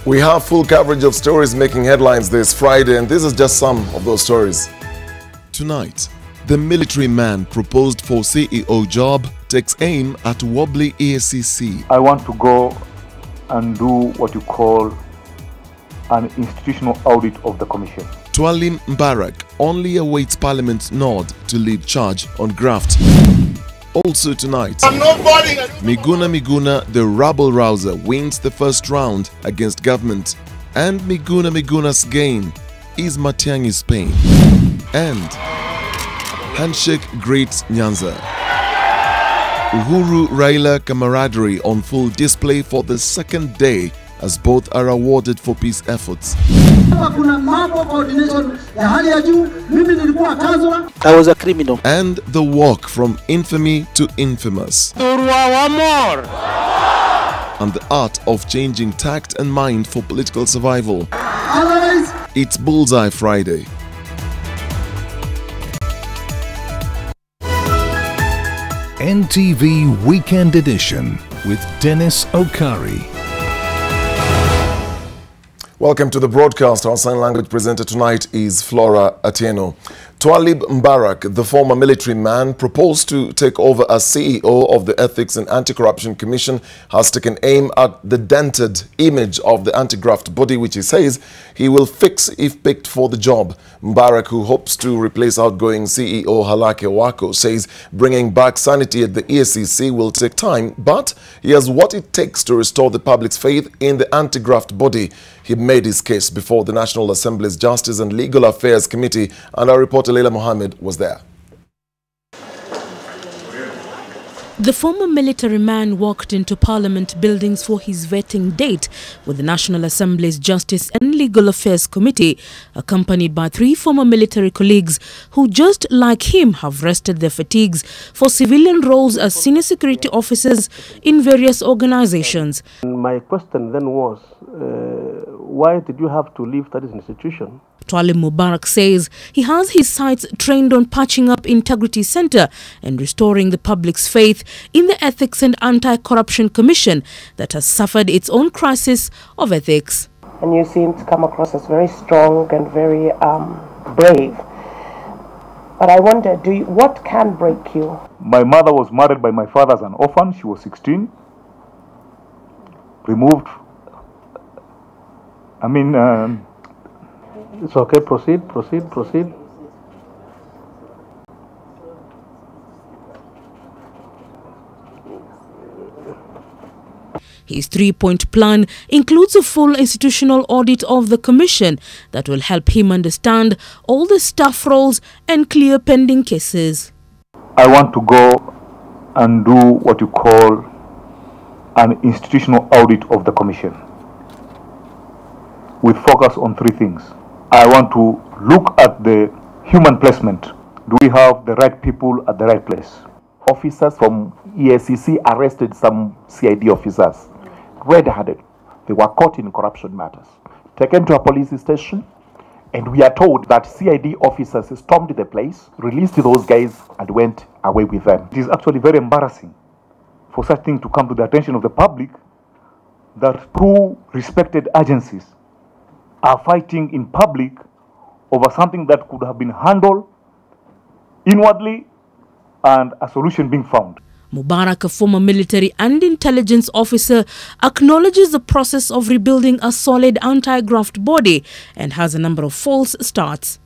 We have full coverage of stories making headlines this Friday, and this is just some of those stories. Tonight, the military man proposed for CEO job takes aim at wobbly EACC. I want to go and do what you call an institutional audit of the commission. Twalim Mbarak only awaits Parliament's nod to lead charge on graft. Also tonight, Miguna, the rabble-rouser, wins the first round against government. And Miguna's gain is Matiangi's pain. And handshake greets Nyanza. Uhuru Raila camaraderie on full display for the second day as both are awarded for peace efforts. I was a criminal. And the walk from infamy to infamous. And the art of changing tact and mind for political survival. It's Bullseye Friday. NTV Weekend Edition with Dennis Okari. Welcome to the broadcast. Our sign language presenter tonight is Flora Atieno. Twalim Mbarak, the former military man, proposed to take over as CEO of the Ethics and Anti-Corruption Commission, has taken aim at the dented image of the anti-graft body, which he says he will fix if picked for the job. Mbarak, who hopes to replace outgoing CEO Halake Wako, says bringing back sanity at the EACC will take time, but he has what it takes to restore the public's faith in the anti-graft body. He made his case before the National Assembly's Justice and Legal Affairs Committee, and our reporter Leila Mohammed was there. The former military man walked into Parliament buildings for his vetting date with the National Assembly's Justice and Legal Affairs Committee, accompanied by 3 former military colleagues who, just like him, have rested their fatigues for civilian roles as senior security officers in various organizations. My question then was, why did you have to leave that institution? Twalim Mbarak says he has his sights trained on patching up Integrity Center and restoring the public's faith in the Ethics and Anti-Corruption Commission that has suffered its own crisis of ethics. And you seem to come across as very strong and very brave. But I wonder, what can break you? My mother was married by my father as an orphan. She was 16. Removed. It's okay, proceed. His 3-point plan includes a full institutional audit of the commission that will help him understand all the staff roles and clear pending cases. I want to go and do what you call an institutional audit of the commission with focus on 3 things. I want to look at the human placement. Do we have the right people at the right place? Officers from EACC arrested some CID officers, red-handed. They were caught in corruption matters, taken to a police station, and we are told that CID officers stormed the place, released those guys, and went away with them. It is actually very embarrassing for such thing to come to the attention of the public, that 2 respected agencies are fighting in public over something that could have been handled inwardly and a solution being found. Mbarak, a former military and intelligence officer, acknowledges the process of rebuilding a solid anti-graft body and has a number of false starts.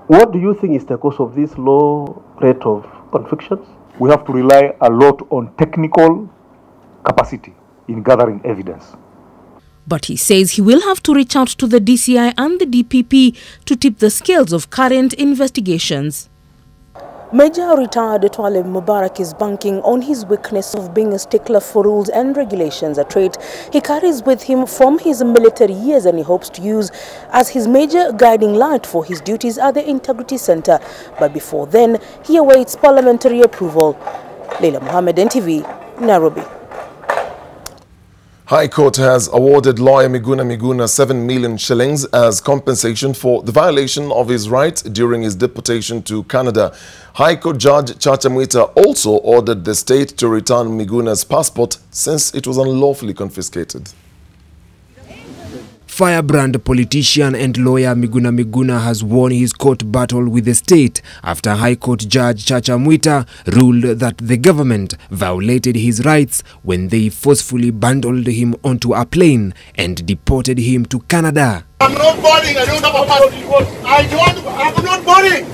What do you think is the cause of this low rate of convictions? We have to rely a lot on technical capacity in gathering evidence. But he says he will have to reach out to the DCI and the DPP to tip the scales of current investigations. Major retired Twalim Mbarak is banking on his weakness of being a stickler for rules and regulations, a trait he carries with him from his military years and he hopes to use as his major guiding light for his duties at the Integrity Center. But before then, he awaits parliamentary approval. Leila Mohammed, NTV, Nairobi. High Court has awarded lawyer Miguna 7 million shillings as compensation for the violation of his rights during his deportation to Canada. High Court Judge Chacha Mwita also ordered the state to return Miguna's passport since it was unlawfully confiscated. Firebrand politician and lawyer Miguna has won his court battle with the state after High Court Judge Chacha Mwita ruled that the government violated his rights when they forcefully bundled him onto a plane and deported him to Canada. I'm not boarding. I don't have a passport. I'm not boarding.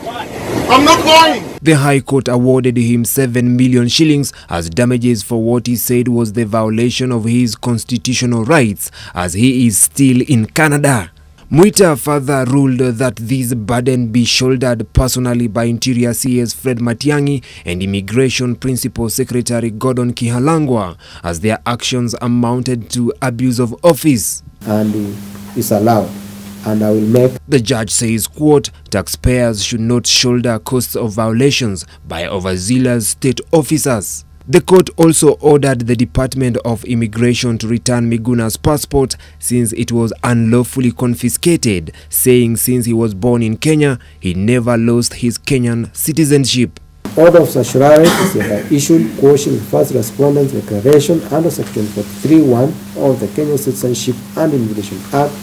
I'm not going. The High Court awarded him 7 million shillings as damages for what he said was the violation of his constitutional rights as he is still in Canada. Mwita further ruled that this burden be shouldered personally by Interior CS Fred Matiang'i and Immigration Principal Secretary Gordon Kihalangwa as their actions amounted to abuse of office. And is allowed. And I will make... The judge says, quote, taxpayers should not shoulder costs of violations by overzealous state officers. The court also ordered the Department of Immigration to return Miguna's passport since it was unlawfully confiscated, saying since he was born in Kenya, he never lost his Kenyan citizenship. Order of certiorari is issued quashing first respondent's declaration under Section 43(1) of the Kenyan Citizenship and Immigration Act,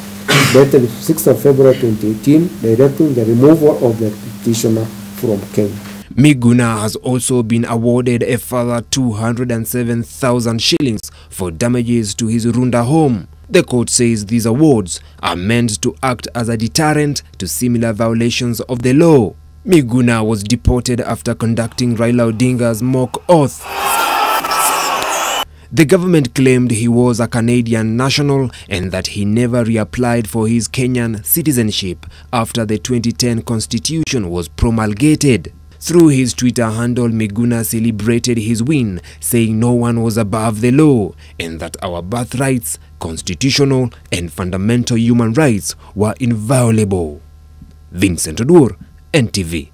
dated 6th of February 2018, directing the removal of the petitioner from Kenya. Miguna has also been awarded a further 207,000 shillings for damages to his Runda home. The court says these awards are meant to act as a deterrent to similar violations of the law. Miguna was deported after conducting Raila Odinga's mock oath. The government claimed he was a Canadian national and that he never reapplied for his Kenyan citizenship after the 2010 constitution was promulgated. Through his Twitter handle, Miguna celebrated his win, saying no one was above the law and that our birthrights, constitutional and fundamental human rights were inviolable. Vincent Odur, NTV.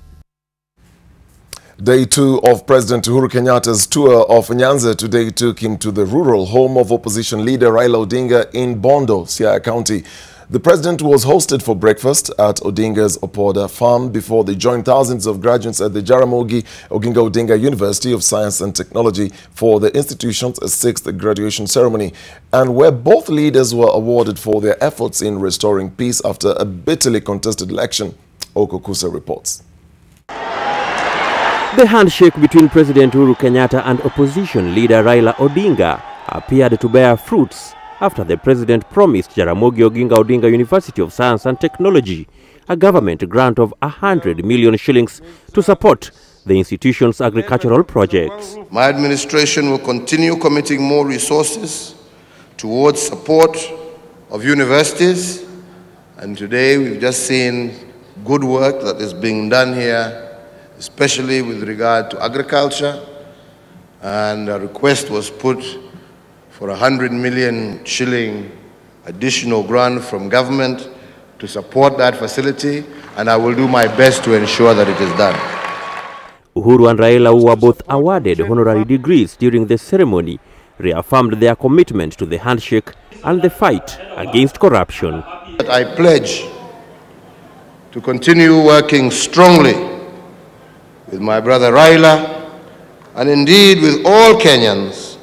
Day 2 of President Uhuru Kenyatta's tour of Nyanza today took him to the rural home of opposition leader Raila Odinga in Bondo, Siaya County. The president was hosted for breakfast at Odinga's Opoda farm before they joined thousands of graduates at the Jaramogi Oginga Odinga University of Science and Technology for the institution's 6th graduation ceremony, and where both leaders were awarded for their efforts in restoring peace after a bitterly contested election. Okokusa reports. The handshake between President Uhuru Kenyatta and opposition leader Raila Odinga appeared to bear fruits after the president promised Jaramogi Oginga Odinga University of Science and Technology a government grant of 100 million shillings to support the institution's agricultural projects. My administration will continue committing more resources towards support of universities, and today we've just seen good work that is being done here, especially with regard to agriculture, and a request was put for 100 million shilling additional grant from government to support that facility, and I will do my best to ensure that it is done. Uhuru and Raila, who were both awarded honorary degrees during the ceremony, reaffirmed their commitment to the handshake and the fight against corruption. I pledge to continue working strongly with my brother Raila, and indeed with all Kenyans,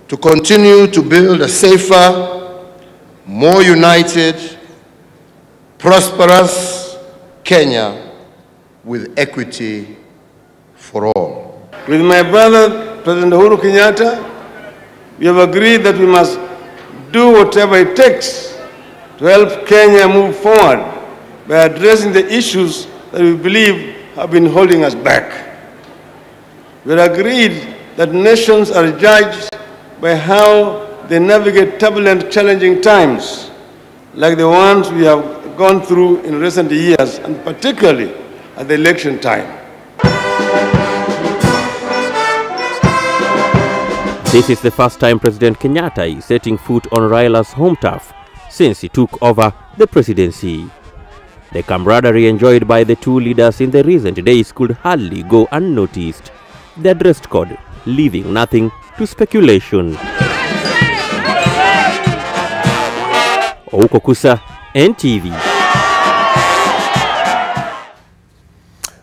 to continue to build a safer, more united, prosperous Kenya with equity for all. With my brother, President Uhuru Kenyatta, we have agreed that we must do whatever it takes to help Kenya move forward by addressing the issues that we believe have been holding us back. We have agreed that nations are judged by how they navigate turbulent, challenging times, like the ones we have gone through in recent years, and particularly at the election time. This is the first time President Kenyatta is setting foot on Raila's home turf since he took over the presidency. The camaraderie enjoyed by the two leaders in the recent days could hardly go unnoticed. Their dress code leaving nothing to speculation. Okokusa, NTV.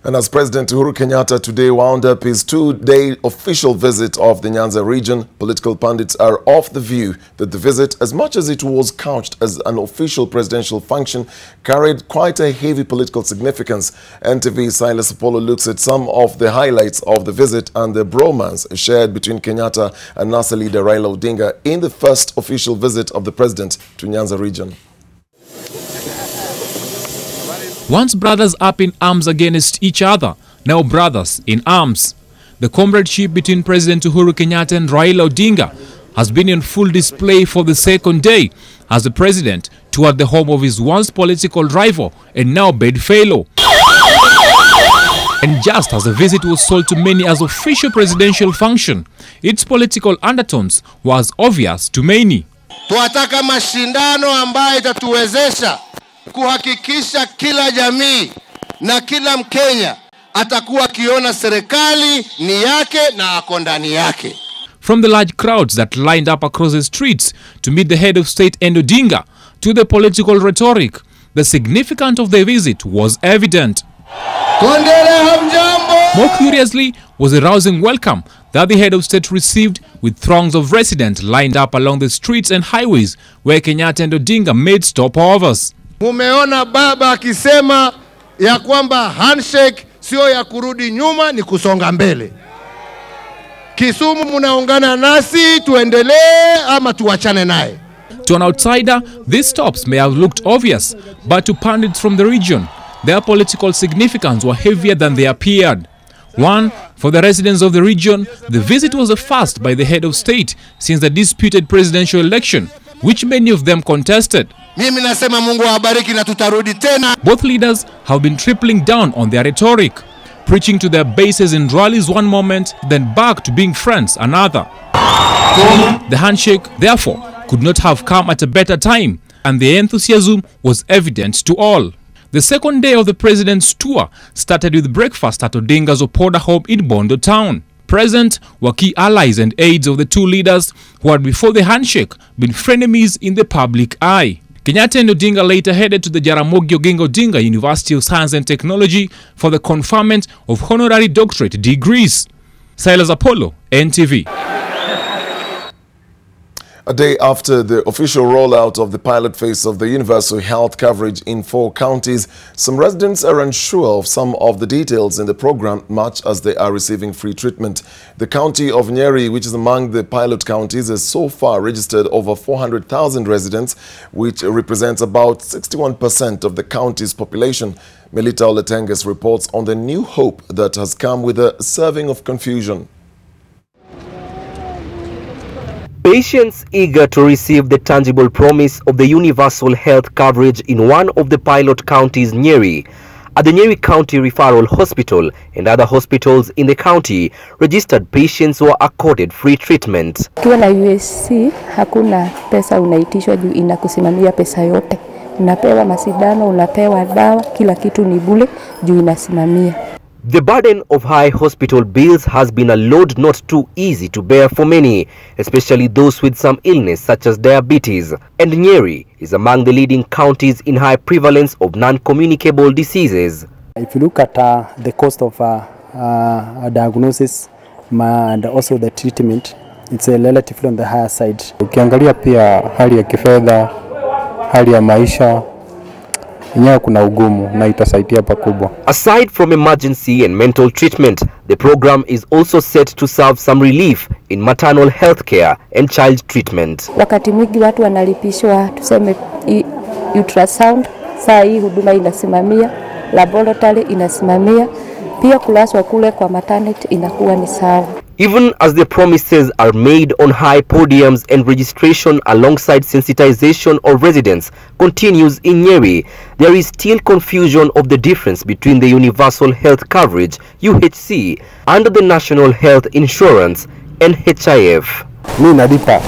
And as President Uhuru Kenyatta today wound up his 2-day official visit of the Nyanza region, political pundits are of the view that the visit, as much as it was couched as an official presidential function, carried quite a heavy political significance. NTV Silas Apollo looks at some of the highlights of the visit and the bromance shared between Kenyatta and NASA leader Raila Odinga in the first official visit of the president to Nyanza region. Once brothers up in arms against each other, now brothers in arms. The comradeship between President Uhuru Kenyatta and Raila Odinga has been in full display for the second day as the president toured the home of his once political rival and now bedfellow. And just as the visit was sold to many as official presidential function, its political undertones was obvious to many. Tuataka mashindano ambayo itatuwezesha kuhakikisha kila jamii na kila Mkenya atakuwa kiona serikali ni yake na ako ndani yake. From the large crowds that lined up across the streets to meet the head of state and Odinga, to the political rhetoric, the significance of the visit was evident. More curiously was the rousing welcome that the head of state received, with throngs of residents lined up along the streets and highways where Kenyatta and Odinga made stopovers. Mumeona baba akisema ya kwamba handshake sio ya kurudi nyuma, ni kusonga mbele. Kisumu munaungana nasi, tuendelee ama tuachane naye. To an outsider, these stops may have looked obvious, but to pundits from the region, their political significance were heavier than they appeared. One, for the residents of the region, the visit was a first by the head of state since the disputed presidential election, which many of them contested. Mimi nasema Mungu awabariki na tutarudi tena. Both leaders have been tripling down on their rhetoric, preaching to their bases in rallies one moment, then back to being friends another. The handshake, therefore, could not have come at a better time, and the enthusiasm was evident to all. The second day of the president's tour started with breakfast at Odinga's Opoda home in Bondo town. Present were key allies and aides of the two leaders who had before the handshake been frenemies in the public eye. Kenyatta and Odinga later headed to the Jaramogi Oginga Odinga University of Science and Technology for the conferment of honorary doctorate degrees. Silas Apollo, NTV. A day after the official rollout of the pilot phase of the universal health coverage in 4 counties, some residents are unsure of some of the details in the program, much as they are receiving free treatment. The county of Nyeri, which is among the pilot counties, has so far registered over 400,000 residents, which represents about 61% of the county's population. Melita Oletenges reports on the new hope that has come with a serving of confusion. Patients eager to receive the tangible promise of the universal health coverage in one of the pilot counties, Nyeri. At the Nyeri County Referral Hospital and other hospitals in the county, registered patients were accorded free treatment. Ukiwa na USC, hakuna pesa unaitishwa juu inakusimamia pesa yote. Unapewa masidano, unapewa dawa, kila kitu ni bure juu inasimamia. The burden of high hospital bills has been a load not too easy to bear for many, especially those with some illness such as diabetes. And Nyeri is among the leading counties in high prevalence of non-communicable diseases. If you look at the cost of diagnosis and also the treatment, it's relatively on the higher side. Ukiangalia pia hali ya kifedha, hali ya maisha, kuna ugumu na itasaidia pakubwa. Aside from emergency and mental treatment, the program is also set to serve some relief in maternal health care and child treatment. Wakati mwingi watu wanalipishwa tuseme ultrasound, saa hii huduma inasimamia, laboratory inasimamia, pia kulaswa kule kwa maternity inakuwa ni sawa. Even as the promises are made on high podiums and registration alongside sensitization of residents continues in Nyeri, there is still confusion of the difference between the Universal Health Coverage, UHC, and the National Health Insurance, NHIF. Mimi nalipa,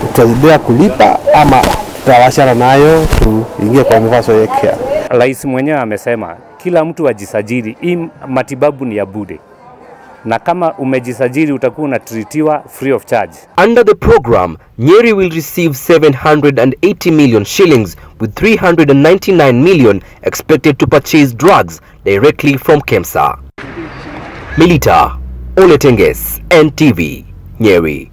tutaendelea kulipa ama tutawashana nayo tuingie kwa Universal Health Care. Rais mwenyewe amesema kila mtu ajisajili, hii matibabu ni ya bure. na kama umejisajili utakuwa unatritiwa free of charge. Under the program, Nyeri will receive 780 million shillings, with 399 million expected to purchase drugs directly from KEMSA. Milita Oletenges, NTV, Nyeri.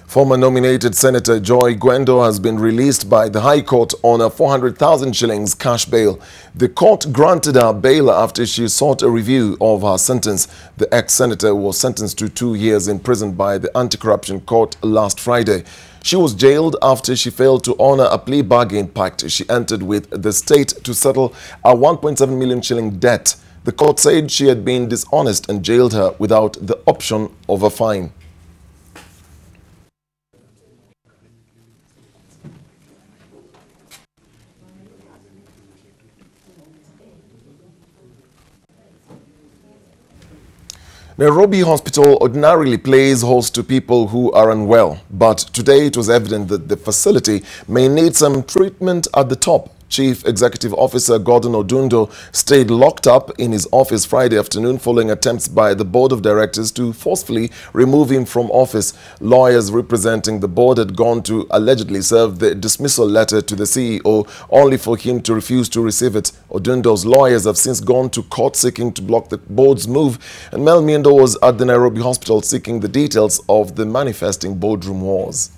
Former nominated Senator Joy Gwendo has been released by the High Court on a 400,000 shillings cash bail. The court granted her bail after she sought a review of her sentence. The ex-senator was sentenced to 2 years in prison by the Anti-Corruption Court last Friday. She was jailed after she failed to honor a plea bargain pact she entered with the state to settle a 1.7 million shilling debt. The court said she had been dishonest and jailed her without the option of a fine. Nairobi Hospital ordinarily plays host to people who are unwell, but today it was evident that the facility may need some treatment at the top. Chief Executive Officer Gordon Odundo stayed locked up in his office Friday afternoon following attempts by the board of directors to forcefully remove him from office. Lawyers representing the board had gone to allegedly serve the dismissal letter to the CEO, only for him to refuse to receive it. Odundo's lawyers have since gone to court seeking to block the board's move, and Mel Miendo was at the Nairobi hospital seeking the details of the manifesting boardroom wars.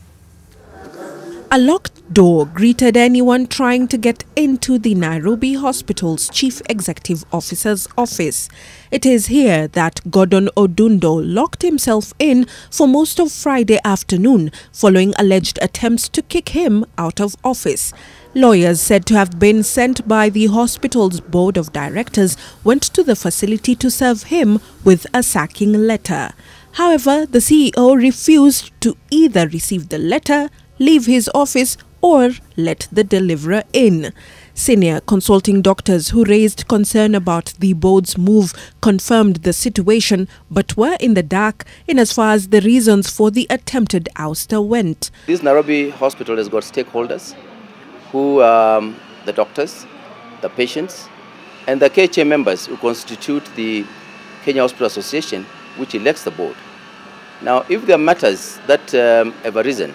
A locked door greeted anyone trying to get into the Nairobi Hospital's Chief Executive Officer's office. It is here that Gordon Odundo locked himself in for most of Friday afternoon following alleged attempts to kick him out of office. Lawyers said to have been sent by the hospital's board of directors went to the facility to serve him with a sacking letter. However, the CEO refused to either receive the letter, leave his office or let the deliverer in. Senior consulting doctors who raised concern about the board's move confirmed the situation but were in the dark in as far as the reasons for the attempted ouster went. This Nairobi hospital has got stakeholders who the doctors, the patients and the KHA members who constitute the Kenya Hospital Association, which elects the board. Now, if there are matters that have arisen,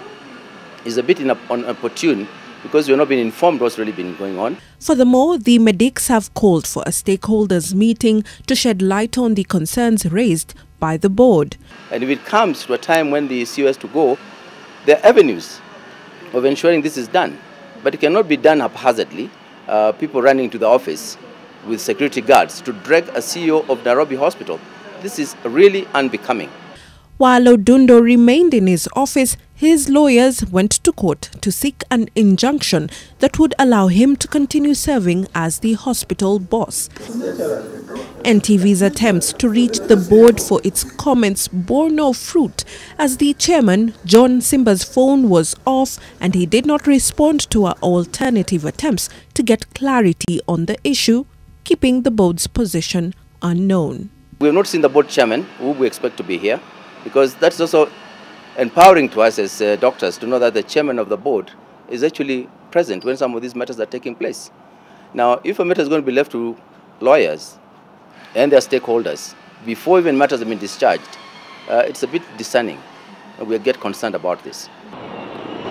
is a bit inopportune because we've not been informed what's really been going on. Furthermore, the medics have called for a stakeholders meeting to shed light on the concerns raised by the board. And if it comes to a time when the CEO has to go, there are avenues of ensuring this is done. But it cannot be done haphazardly. People running to the office with security guards to drag a CEO of Nairobi Hospital. This is really unbecoming. While Odundo remained in his office, his lawyers went to court to seek an injunction that would allow him to continue serving as the hospital boss. NTV's attempts to reach the board for its comments bore no fruit, as the chairman, John Simba's phone was off and he did not respond to our alternative attempts to get clarity on the issue, keeping the board's position unknown. We have not seen the board chairman, who we expect to be here, because that's also empowering to us as doctors to know that the chairman of the board is actually present when some of these matters are taking place. Now, if a matter is going to be left to lawyers and their stakeholders before even matters have been discharged, it's a bit discerning. We get concerned about this.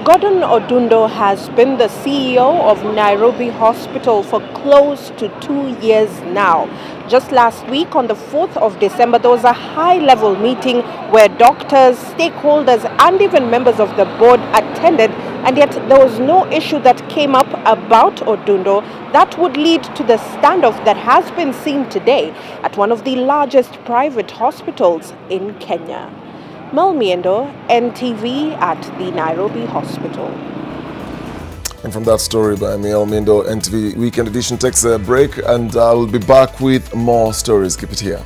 Gordon Odundo has been the CEO of Nairobi Hospital for close to 2 years now. Just last week, on the 4th of December, there was a high-level meeting where doctors, stakeholders, and even members of the board attended, and yet there was no issue that came up about Odundo that would lead to the standoff that has been seen today at one of the largest private hospitals in Kenya. Mel Miendo, NTV at the Nairobi Hospital. And from that story by Mel Miendo, NTV Weekend Edition takes a break, and I will be back with more stories. Keep it here.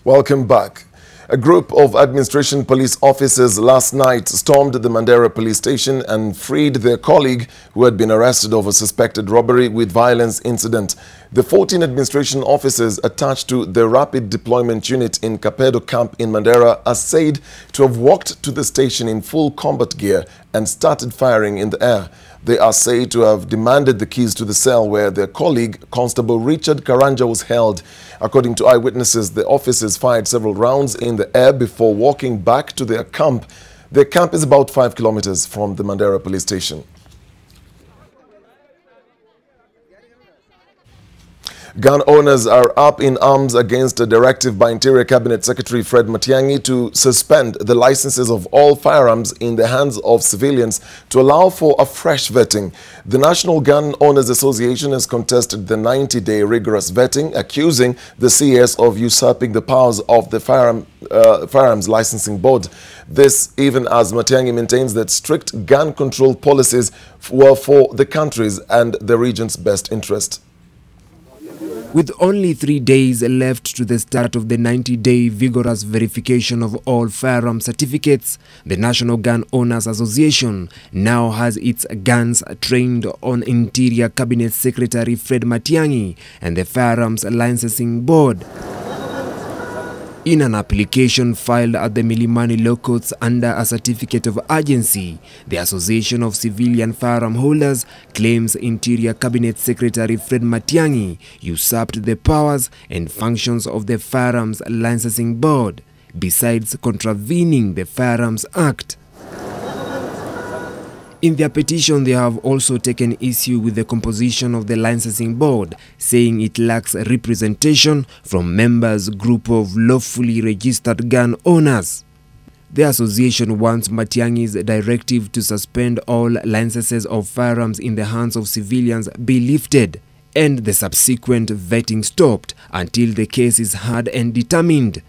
Welcome back. A group of administration police officers last night stormed the Mandera police station and freed their colleague who had been arrested over suspected robbery with violence incident. The 14 administration officers attached to the Rapid Deployment Unit in Kapedo camp in Mandera are said to have walked to the station in full combat gear and started firing in the air. They are said to have demanded the keys to the cell where their colleague, Constable Richard Karanja, was held. According to eyewitnesses, the officers fired several rounds in the air before walking back to their camp. Their camp is about 5 kilometers from the Mandera police station. Gun owners are up in arms against a directive by Interior Cabinet Secretary Fred Matiang'i to suspend the licenses of all firearms in the hands of civilians to allow for a fresh vetting. The National Gun Owners Association has contested the 90-day rigorous vetting, accusing the CS of usurping the powers of the Firearms Licensing Board. This even as Matiang'i maintains that strict gun control policies were for the country's and the region's best interest. With only 3 days left to the start of the 90-day vigorous verification of all firearm certificates, the National Gun Owners Association now has its guns trained on Interior Cabinet Secretary Fred Matiang'i and the Firearms Licensing Board. In an application filed at the Milimani Law Courts under a certificate of urgency, the Association of Civilian Firearm Holders claims Interior Cabinet Secretary Fred Matiang'i usurped the powers and functions of the Firearms Licensing Board, besides contravening the Firearms Act. In their petition, they have also taken issue with the composition of the licensing board, saying it lacks representation from members' group of lawfully registered gun owners. The association wants Matiang'i's directive to suspend all licenses of firearms in the hands of civilians be lifted and the subsequent vetting stopped until the case is heard and determined.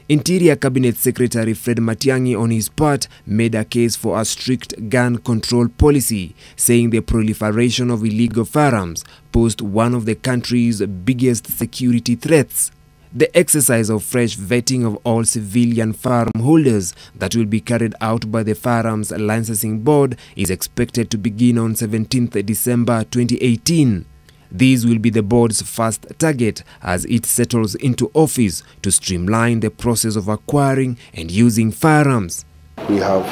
Interior Cabinet Secretary Fred Matiang'i on his part made a case for a strict gun control policy, saying the proliferation of illegal firearms posed one of the country's biggest security threats. The exercise of fresh vetting of all civilian firearm holders that will be carried out by the Firearms Licensing Board is expected to begin on 17th December 2018. These will be the board's first target as it settles into office to streamline the process of acquiring and using firearms. We have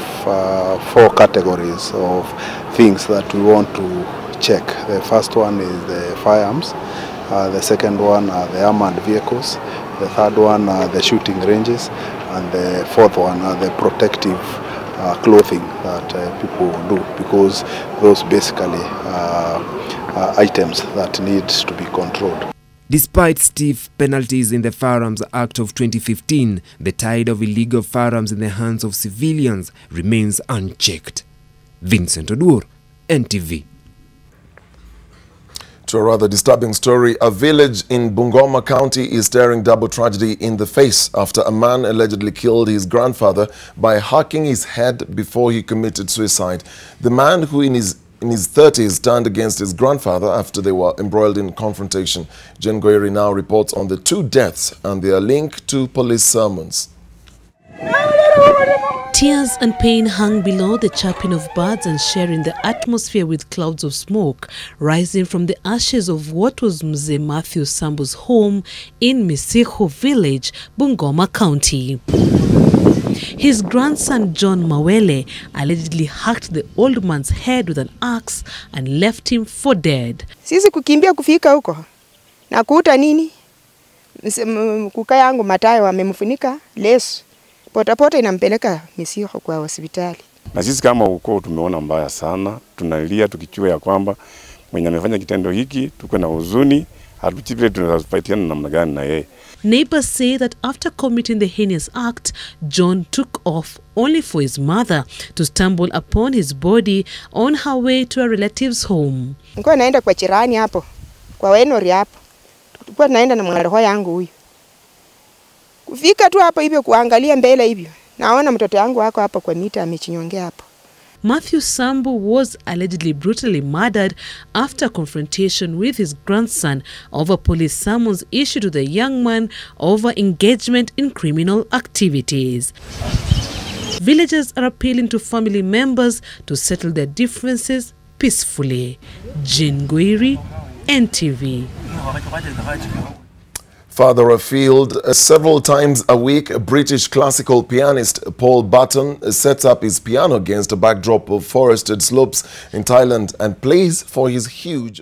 4 categories of things that we want to check. The first one is the firearms, the second one are the armored vehicles, the third one are the shooting ranges, and the fourth one are the protective clothing that people do, because those basically items that need to be controlled. Despite stiff penalties in the Firearms Act of 2015, the tide of illegal firearms in the hands of civilians remains unchecked. Vincent Odur, NTV. To a rather disturbing story, a village in Bungoma County is staring double tragedy in the face after a man allegedly killed his grandfather by hacking his head before he committed suicide. The man, who in his 30s, turned against his grandfather after they were embroiled in confrontation. Jen Goyeri now reports on the 2 deaths and their link to police sermons. Tears and pain hung below the chirping of birds and sharing the atmosphere with clouds of smoke rising from the ashes of what was Mzee Matthew Sambu's home in Misiho village, Bungoma County. His grandson John Mawele allegedly hacked the old man's head with an axe and left him for dead. Sisi kukimbia kufika huko na kuuta nini? Kuka yangu Matayo amemfunika leso. Potapota inampeleka Misiho kwa hospitali. Na sisi kama ukoo tumeona mbaya sana, tunalia tukichua ya kwamba mwenye amefanya kitendo hiki tuko na huzuni, hatuchivile tunazopatiana namna gani na yeye. Neighbors say that after committing the heinous act, John took off only for his mother to stumble upon his body on her way to a relative's home. Nilikuwa naenda kwa jirani hapo, kwa Wenori hapo. Tulikuwa naenda na mwanaroho yangu huyu. Kufika tu hapo hivyo kuangalia mbele hivyo. Naona mtoto yangu wako hapo kwa mita amechinyongea hapo. Matthew Sambu was allegedly brutally murdered after confrontation with his grandson over police summons issued to the young man over engagement in criminal activities. Villagers are appealing to family members to settle their differences peacefully. Jean Guiri, NTV. Further afield, several times a week, British classical pianist Paul Barton sets up his piano against a backdrop of forested slopes in Thailand and plays for his huge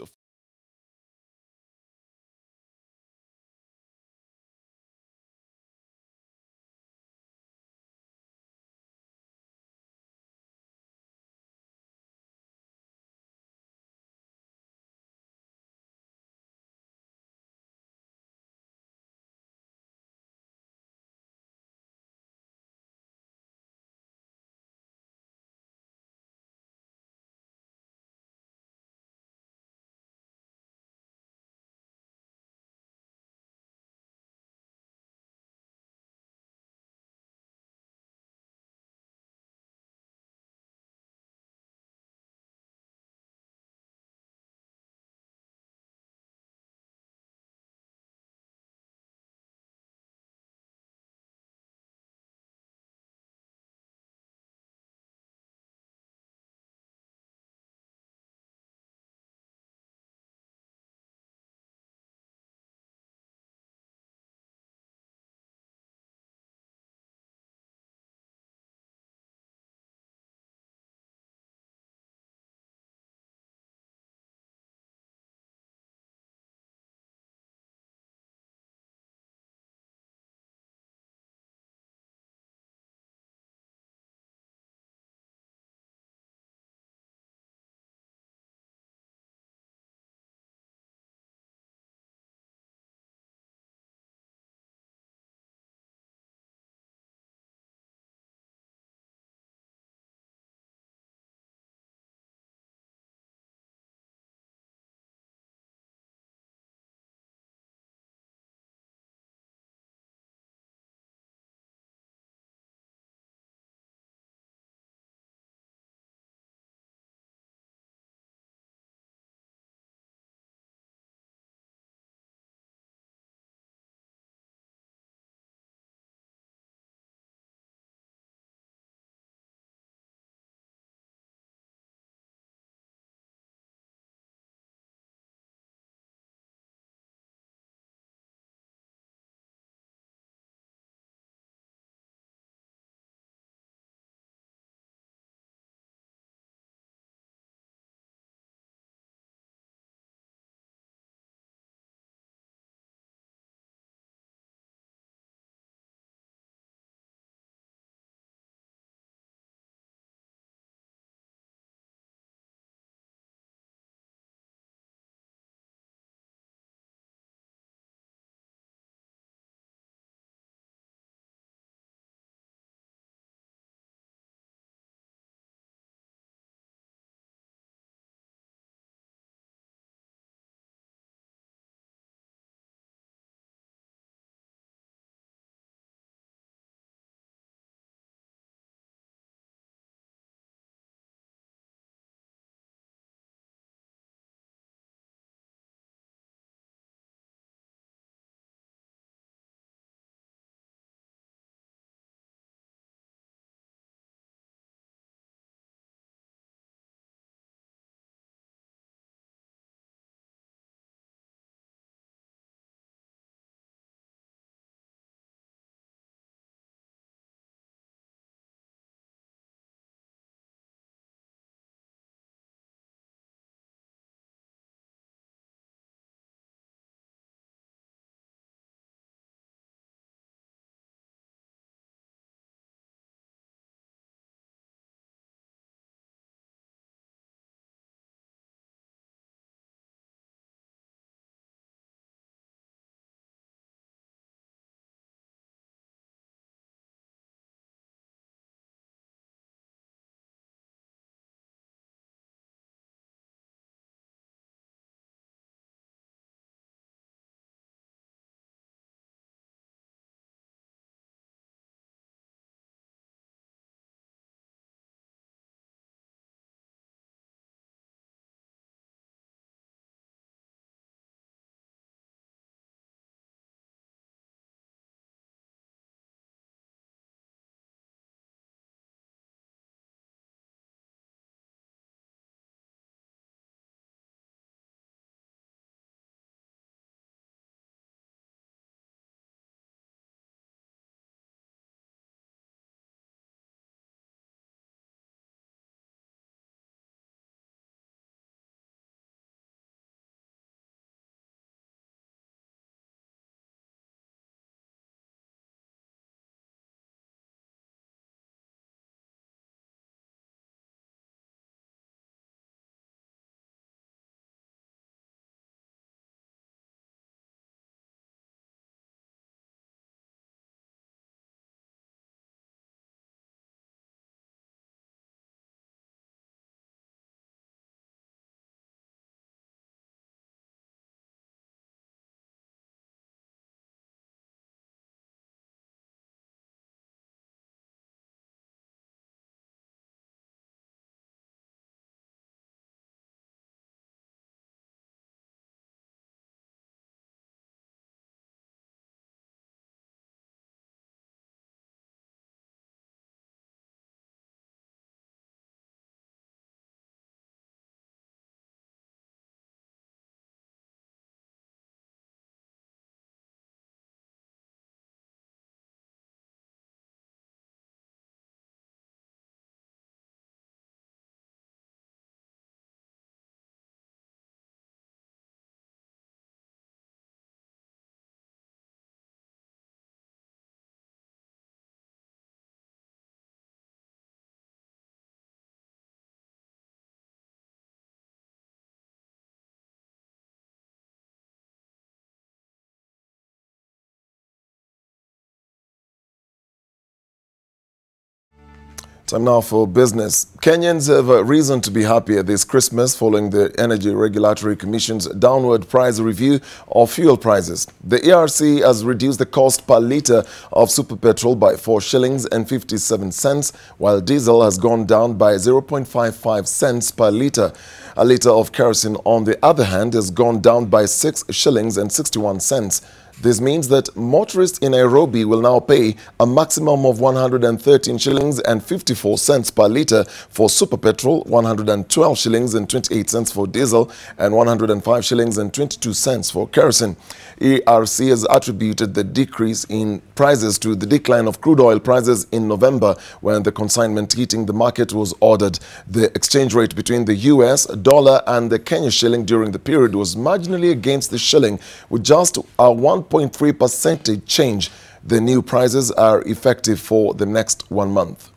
Time now for business. Kenyans have a reason to be happier this Christmas following the Energy Regulatory Commission's downward price review of fuel prices. The ERC has reduced the cost per litre of super petrol by 4 shillings and 57 cents, while diesel has gone down by 0.55 cents per litre. A litre of kerosene, on the other hand, has gone down by 6 shillings and 61 cents. This means that motorists in Nairobi will now pay a maximum of 113 shillings and 54 cents per litre for super petrol, 112 shillings and 28 cents for diesel, and 105 shillings and 22 cents for kerosene. ERC has attributed the decrease in prices to the decline of crude oil prices in November, when the consignment hitting the market was ordered. The exchange rate between the US dollar and the Kenya shilling during the period was marginally against the shilling, with just a 1.3% change. The new prices are effective for the next 1 month.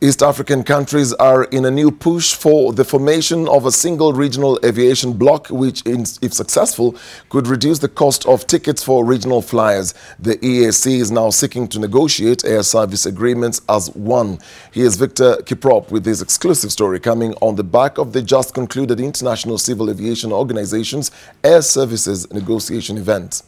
East African countries are in a new push for the formation of a single regional aviation bloc, which, if successful, could reduce the cost of tickets for regional flyers. The EAC is now seeking to negotiate air service agreements as one. Here's Victor Kiprop with his exclusive story, coming on the back of the just concluded International Civil Aviation Organization's Air Services negotiation event.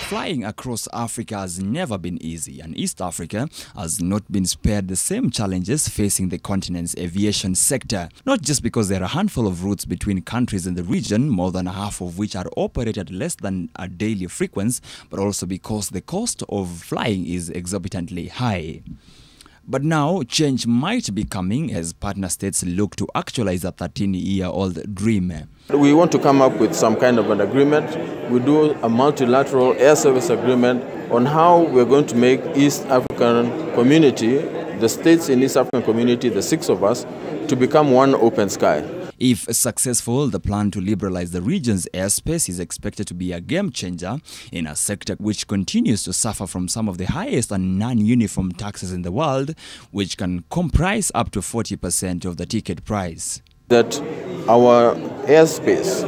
Flying across Africa has never been easy, and East Africa has not been spared the same challenges facing the continent's aviation sector. Not just because there are a handful of routes between countries in the region, more than half of which are operated less than a daily frequency, but also because the cost of flying is exorbitantly high. But now, change might be coming as partner states look to actualize a 13-year-old dream. We want to come up with some kind of an agreement. We do a multilateral air service agreement on how we're going to make East African community, the states in East African community, the 6 of us, to become one open sky. If successful, the plan to liberalize the region's airspace is expected to be a game changer in a sector which continues to suffer from some of the highest and non-uniform taxes in the world, which can comprise up to 40% of the ticket price. That our airspace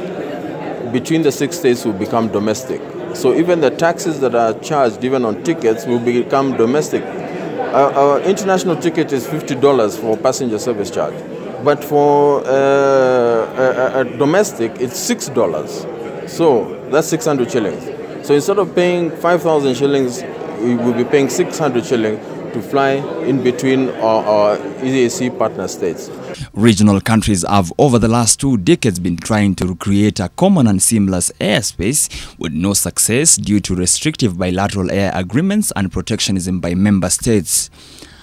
between the 6 states will become domestic. So even the taxes that are charged even on tickets will become domestic. Our international ticket is $50 for passenger service charge. But for a domestic, it's $6. So that's 600 shillings. So instead of paying 5,000 shillings, we will be paying 600 shillings to fly in between our EAC partner states. Regional countries have over the last 2 decades been trying to create a common and seamless airspace with no success due to restrictive bilateral air agreements and protectionism by member states.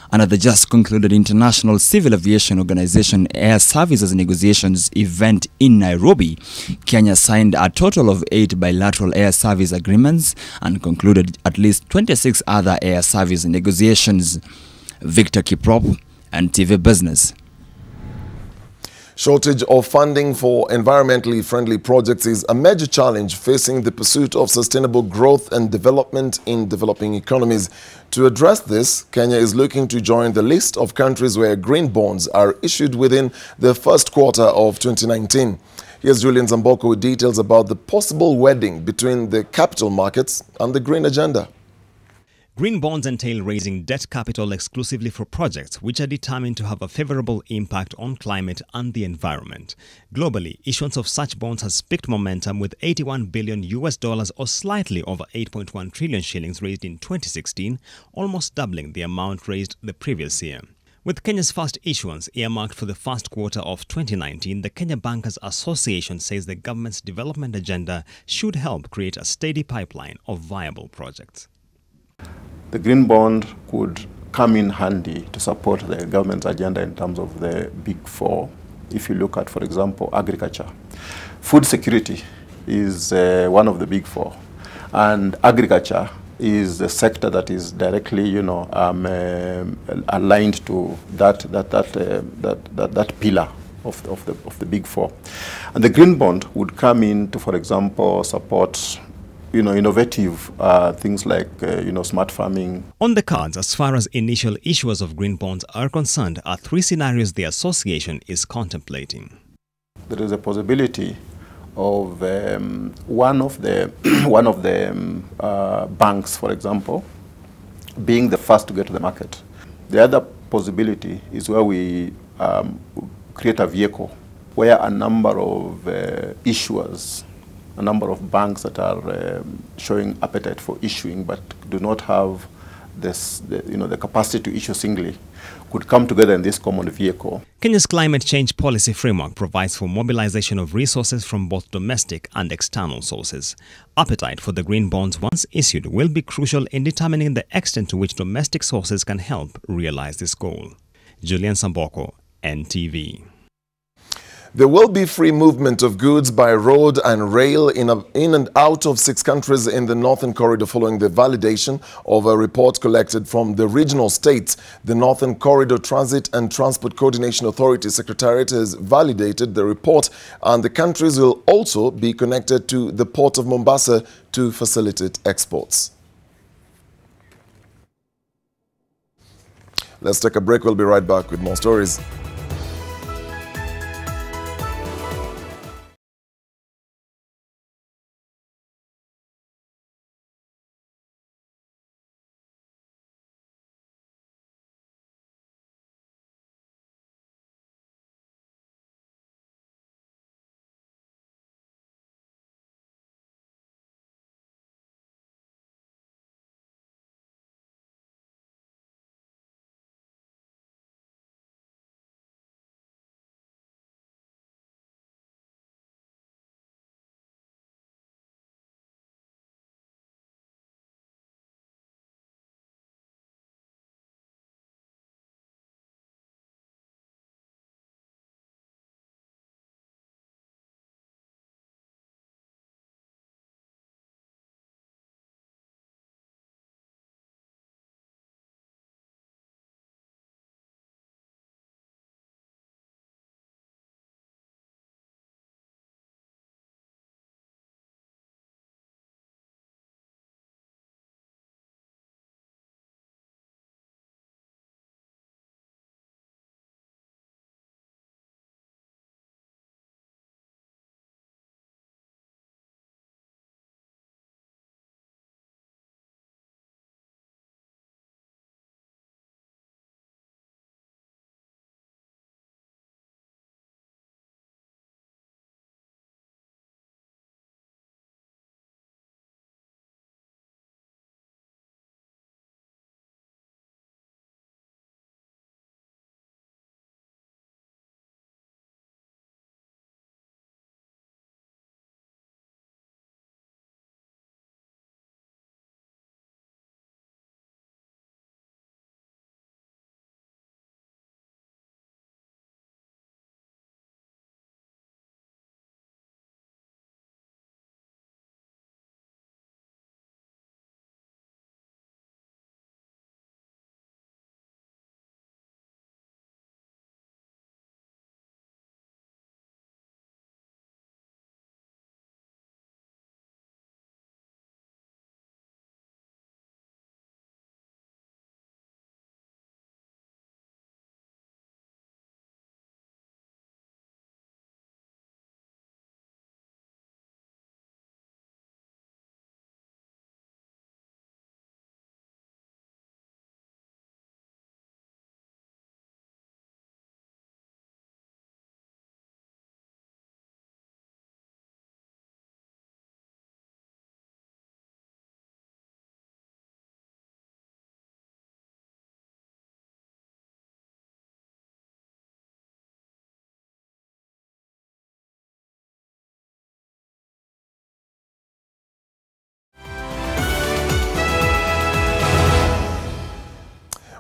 And at the just concluded International Civil Aviation Organization Air Services negotiations event in Nairobi, Kenya signed a total of 8 bilateral air service agreements and concluded at least 26 other air service negotiations. Victor Kiprop, NTV Business. Shortage of funding for environmentally friendly projects is a major challenge facing the pursuit of sustainable growth and development in developing economies. To address this, Kenya is looking to join the list of countries where green bonds are issued within the first quarter of 2019. Here's Julian Zamboko with details about the possible wedding between the capital markets and the green agenda. Green bonds entail raising debt capital exclusively for projects which are determined to have a favorable impact on climate and the environment. Globally, issuance of such bonds has picked momentum with $81 billion or slightly over 8.1 trillion shillings raised in 2016, almost doubling the amount raised the previous year. With Kenya's first issuance earmarked for the first quarter of 2019, the Kenya Bankers Association says the government's development agenda should help create a steady pipeline of viable projects. The green bond could come in handy to support the government's agenda in terms of the big 4. If you look at, for example, agriculture, food security is one of the big 4, and agriculture is a sector that is directly, aligned to that pillar of the big 4, and the green bond would come in to, for example, support innovative things like, smart farming. On the cards, as far as initial issuers of green bonds are concerned, are 3 scenarios the association is contemplating. There is a possibility of one of the banks, for example, being the first to get to the market. The other possibility is where we create a vehicle where a number of issuers, a number of banks that are showing appetite for issuing but do not have the capacity to issue singly, could come together in this common vehicle. Kenya's climate change policy framework provides for mobilization of resources from both domestic and external sources. Appetite for the green bonds once issued will be crucial in determining the extent to which domestic sources can help realize this goal. Julian Samboko, NTV. There will be free movement of goods by road and rail in and out of 6 countries in the Northern Corridor following the validation of a report collected from the regional states. The Northern Corridor Transit and Transport Coordination Authority Secretariat has validated the report, and the countries will also be connected to the port of Mombasa to facilitate exports. Let's take a break. We'll be right back with more stories.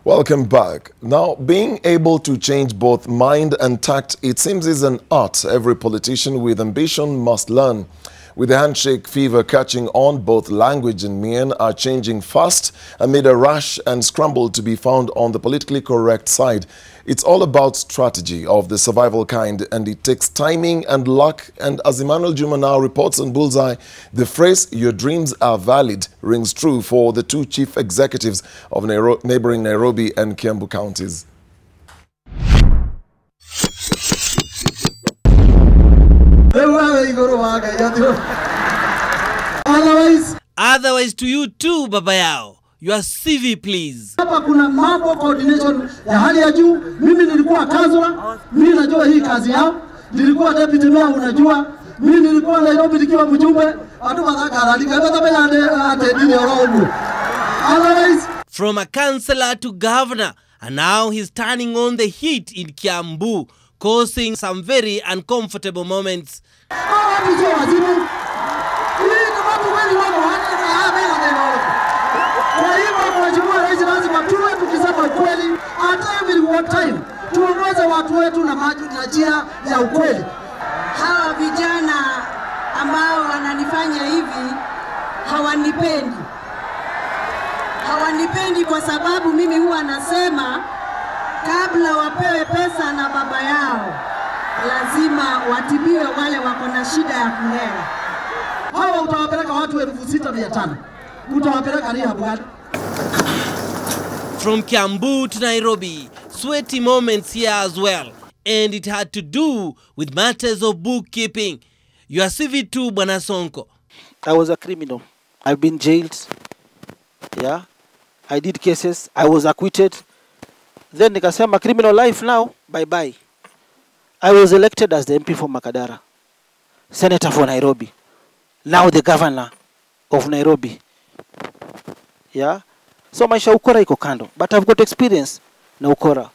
Welcome back. Now, being able to change both mind and tact, it seems, is an art every politician with ambition must learn. With the handshake fever catching on, both language and mien are changing fast amid a rush and scramble to be found on the politically correct side. It's all about strategy of the survival kind, and it takes timing and luck. And as Emmanuel Juma now reports on Bullseye, the phrase, "your dreams are valid," rings true for the 2 chief executives of neighboring Nairobi and Kiambu counties. Hey, Otherwise to you too, baba yao. Your CV please. Hapa kuna mambo coordination ya hali ya juu. Mimi nilikuwa kazola, mimi najua hii kazi yao. Nilikuwa deputy mayor, unajua. Mimi nilikuwa Nairobi nikiwa mjumbe. From a councillor to governor, and now he's turning on the heat in Kiambu, causing some very uncomfortable moments. Hawa vijana ambao wananifanya hivi hawanipendi. Hawanipendi kwa sababu mimi huwa nasema kabla wapewe pesa na baba yao lazima watibiwe wale wako na shida ya kulea. Hawa utawapeleka watu 6,500. Utawapeleka rehab gani? From Kiambu to Nairobi, sweaty moments here as well. And it had to do with matters of bookkeeping. Your CV too, Bwana Sonko. I was a criminal. I've been jailed. Yeah. I did cases. I was acquitted. Then nikasema criminal life now, bye-bye. I was elected as the MP for Makadara. Senator for Nairobi. Now the governor of Nairobi. Yeah. So maisha ukora iko kando. But I've got experience na ukora.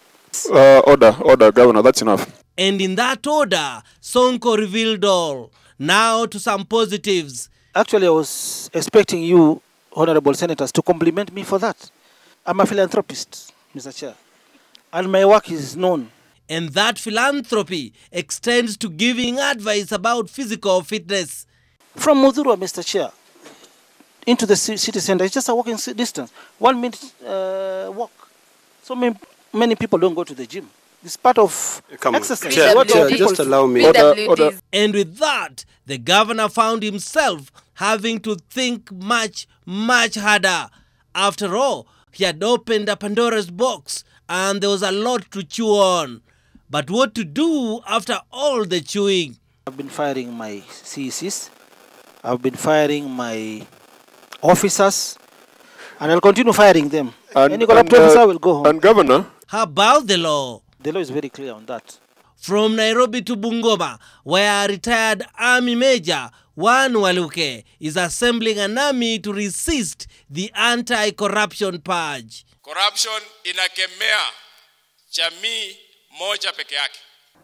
Order, Governor, that's enough. And in that order, Sonko revealed all. Now to some positives. Actually, I was expecting you, honorable senators, to compliment me for that. I'm a philanthropist, Mr. Chair. And my work is known. And that philanthropy extends to giving advice about physical fitness. From Mudhurwa, Mr. Chair, into the city center, it's just a walking distance. 1 minute walk. So many people don't go to the gym. It's part of exercise. Chair, just allow me. Order. And with that, the governor found himself having to think much harder. After all, he had opened a Pandora's box and there was a lot to chew on. But what to do after all the chewing? I've been firing my CECs. I've been firing my officers. And I'll continue firing them. Any corrupt officer will go home. And Governor? How about the law? The law is very clear on that. From Nairobi to Bungoma, where a retired army major, One Waluke, is assembling an army to resist the anti-corruption purge. Corruption inakemea jamii moja peke yake.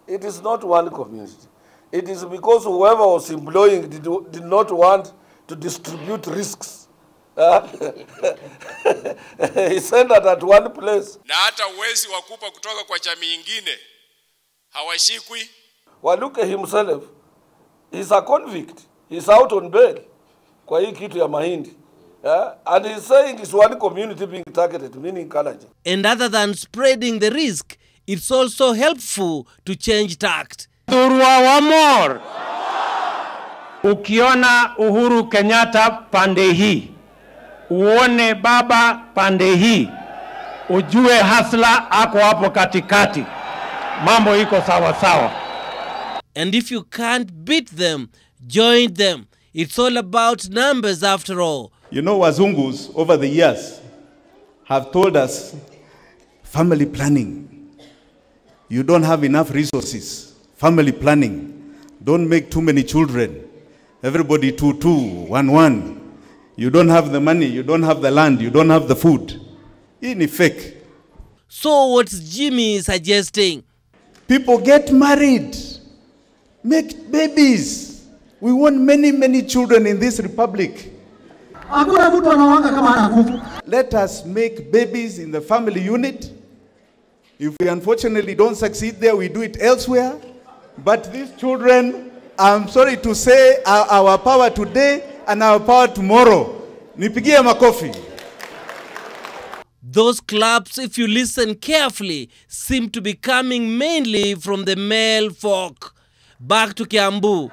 It is not one community. It is because whoever was employing did not want to distribute risks. He sent it at one place. Na hata uwezi wakupa kutoka kwa jamii ingine hawashikwi. Waluke himself is a convict. He's out on bail kwa hii kitu ya mahindi. And he's saying it's one community being targeted, meaning Kalaji. And other than spreading the risk, it's also helpful to change tact. Durwa wa more. Ukiona Uhuru Kenyatta pande hii, uone baba pande hii, ujue hasla ako hapo katikati. Mambo iko sawa sawa. And if you can't beat them, join them. It's all about numbers after all. You know, Wazungus over the years have told us family planning. You don't have enough resources. Family planning. Don't make too many children. Everybody 2, 1. You don't have the money, you don't have the land, you don't have the food. In effect. So what's Jimmy suggesting? People get married. Make babies. We want many children in this republic. Let us make babies in the family unit. If we unfortunately don't succeed there, we do it elsewhere. But these children, I'm sorry to say, are our power today and our power tomorrow. Nipigie makofi. Those claps, if you listen carefully, seem to be coming mainly from the male folk. Back to Kiambu.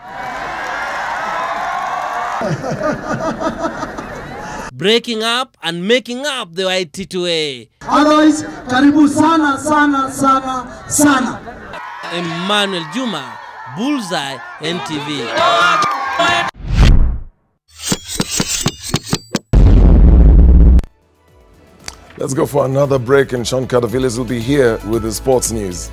Breaking up and making up the YT2A. Otherwise, karibu sana. Emmanuel Juma, Bullseye NTV. Let's go for another break, and Sean Cadavillas will be here with the sports news.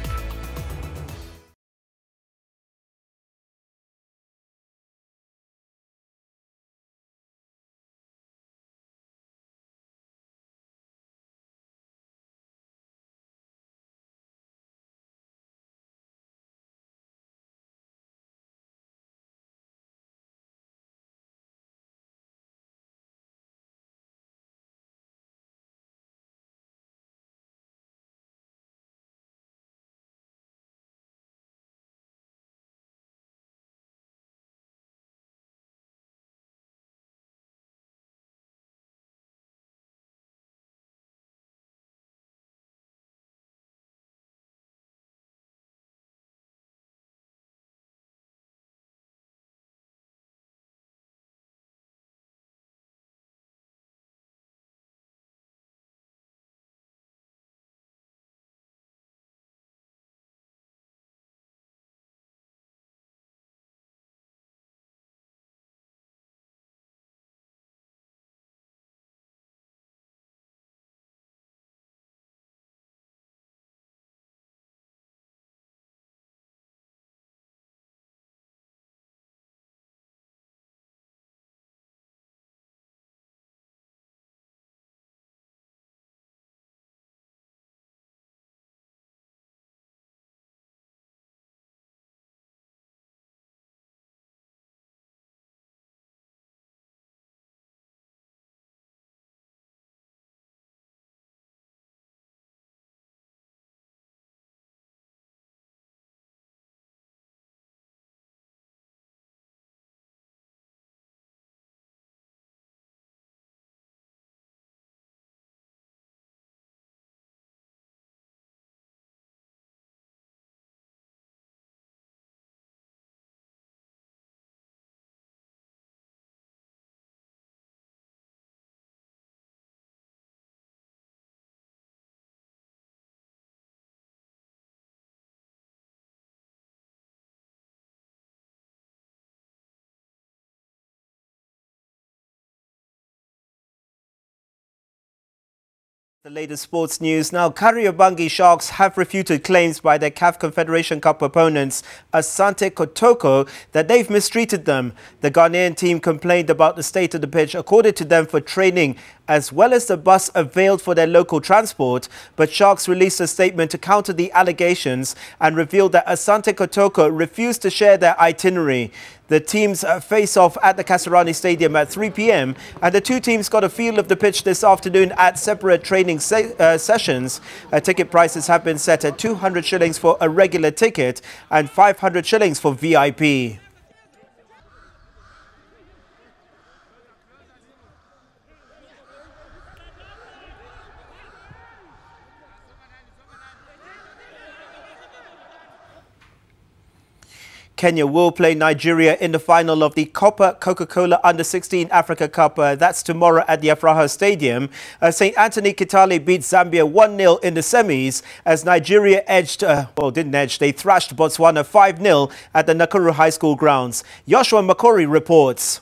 The latest sports news. Now, Kariobangi Sharks have refuted claims by their CAF Confederation Cup opponents, Asante Kotoko, that they've mistreated them. The Ghanaian team complained about the state of the pitch accorded to them for training, as well as the bus availed for their local transport. But Sharks released a statement to counter the allegations and revealed that Asante Kotoko refused to share their itinerary. The teams face off at the Kasarani Stadium at 3 p.m. and the two teams got a feel of the pitch this afternoon at separate training sessions. Ticket prices have been set at 200 shillings for a regular ticket and 500 shillings for VIP. Kenya will play Nigeria in the final of the Copa CocaCola Under-16 Africa Cup. That's tomorrow at the Afraha Stadium. St. Anthony Kitale beat Zambia 1-0 in the semis as Nigeria they thrashed Botswana 5-0 at the Nakuru High School grounds. Joshua Makori reports.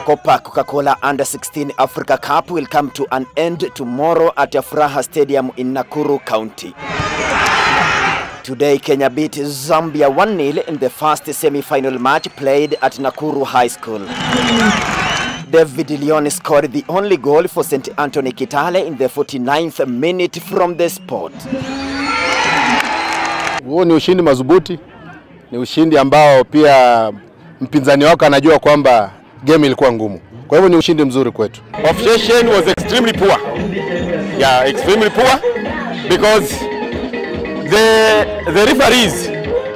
Copa CocaCola Under-16 Africa Cup will come to an end tomorrow at Afraha Stadium in Nakuru County. Today, Kenya beat Zambia 1-0 in the first semi-final match played at Nakuru High School. David Leon scored the only goal for St. Anthony Kitale in the 49th minute from the spot. Huo ni ushindi madhubuti, ni ushindi ambao pia mpinzani wako anajua kwamba game ilikuwa ngumu. Kwa hivyo ni ushindi mzuri kwetu. Officiation was extremely poor. Yeah, extremely poor because the referees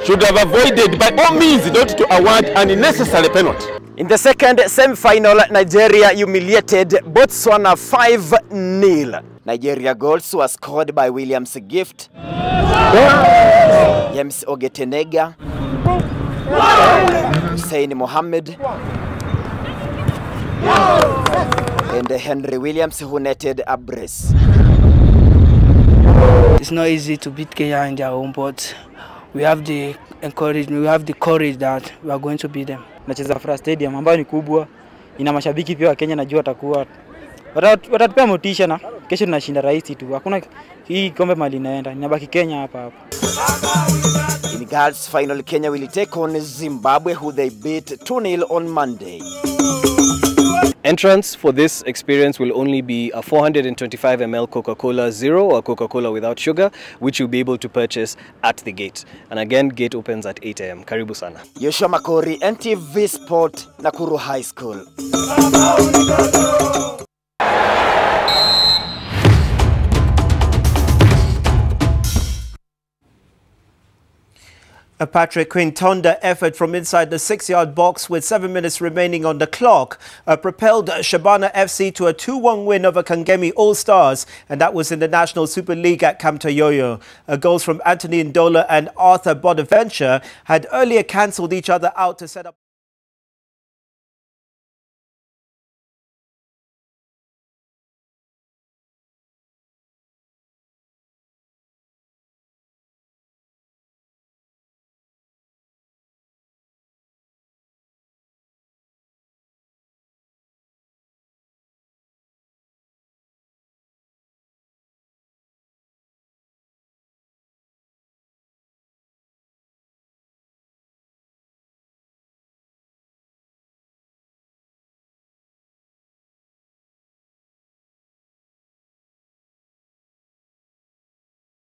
should have avoided by all means not to award an unnecessary penalty. In the second semi-final, Nigeria humiliated Botswana 5-0. Nigeria goals were scored by Williams Gift, James Ogetenega, Hussein Mohammed, and Henry Williams, who netted a brace. It's not easy to beat Kenya in their home, but we have the encouragement, we have the courage that we are going to beat them. Nacheza Afraha Stadium ambayo ni kubwa, ina mashabiki pia wa Kenya, najua watatupea motisha na kesho tunashinda rahisi tu. Hakuna hii kombe mali inaenda, inabaki Kenya hapa hapa. In girls final, Kenya will take on Zimbabwe, who they beat 2-0 on Monday. Entrance for this experience will only be a 425 ml Coca-Cola Zero or Coca-Cola without sugar, which you'll be able to purchase at the gate. And again, gate opens at 8 a.m. Karibu sana. Yoshua Makori, NTV Sport, Nakuru High School. A Patrick Quintonda effort from inside the 6-yard box with 7 minutes remaining on the clock propelled Shabana FC to a 2-1 win over Kangemi All-Stars, and that was in the National Super League at Camp Toyoyo. Goals from Anthony Ndola and Arthur Bonaventure had earlier cancelled each other out to set up